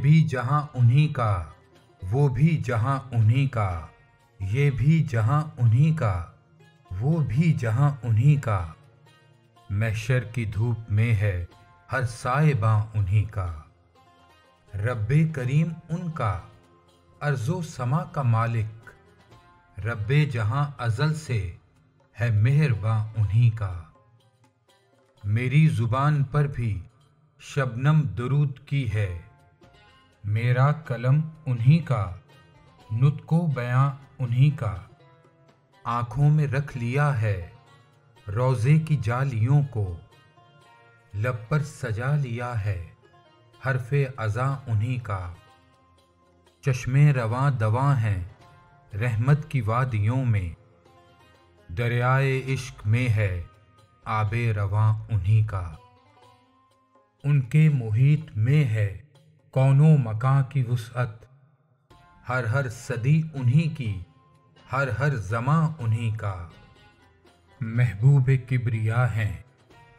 بھی جہاں انہی کا، وہ بھی جہاں انہی کا، یہ بھی جہاں انہی کا، وہ بھی جہاں انہی کا، محشر کی دھوپ میں ہے ہر سائے باں انہی کا، رب کریم ان کا، ارض و سما کا مالک، رب جہاں ازل سے ہے مہرباں انہی کا، میری زبان پر بھی شبنم درود کی ہے، میرا قلم انہی کا، نطق و بیاں انہی کا، آنکھوں میں رکھ لیا ہے روضے کی جالیوں کو، لب پر سجا لیا ہے حرف اذاں انہی کا، چشمے رواں دواں ہیں رحمت کی وادیوں میں، دریائے عشق میں ہے آب رواں انہی کا، ان کے محیط میں ہے کون و مکاں کی وسعت، ہر ہر صدی انہی کی، ہر ہر زماں انہی کا، محبوب کبریا ہیں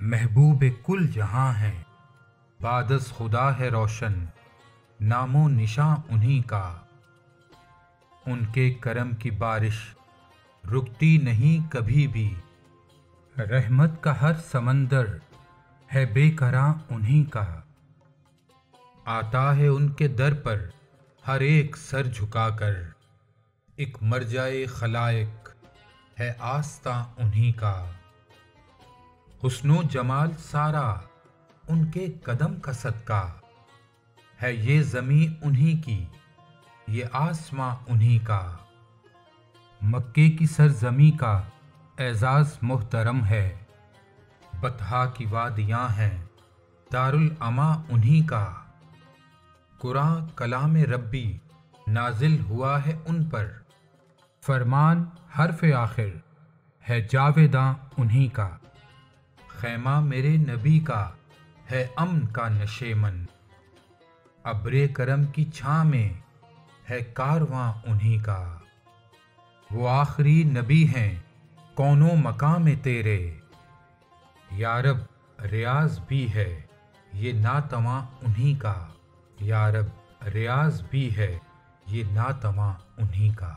محبوب کل جہاں ہیں، بعد از خدا ہے روشن نام و نشاں انہی کا، ان کے کرم کی بارش رکتی نہیں کبھی بھی، رحمت کا ہر سمندر ہے بے قراں انہی کا، آتا ہے ان کے در پر ہر ایک سر جھکا کر، ایک مرجع خلائق ہے آستاں انہی کا، حسن و جمال سارا ان کے قدم کا صدقہ، ہے یہ زمین انہی کی یہ آسماں انہی کا، مکے کی سرزمین کا اعزاز محترم ہے، بطحا کی وادیاں ہیں دارالامان انہی کا، قرآن کلام ربی نازل ہوا ہے ان پر، فرمان حرف آخر ہے جاویداں انہی کا، خیمہ میرے نبی کا ہے امن کا نشیمن، ابر کرم کی چھاں میں ہے کارواں انہی کا، وہ آخری نبی ہیں کون و مقام میں تیرے، یا رب ریاض بھی ہے یہ ناتواں انہی کا، یا رب ریاض بھی ہے یہ ناتواں انہی کا۔